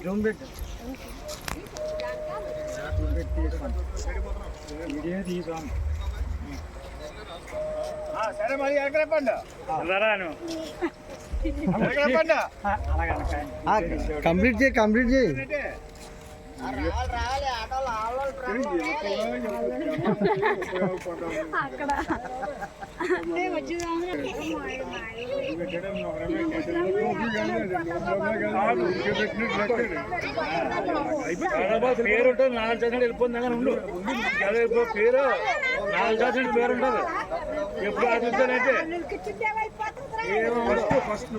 Zoom పెట్టు video తీసాం. సరే మరి ఎక్కడపండి కంప్లీట్ చేయి అక్కడ పేరు ఉంటుంది 4 చదివి వెళ్ళిపోయింది ఉండు పేరు 4 చదివి పేరు ఉంటుంది ఎప్పుడు ఆడుతానంటే ఫస్ట్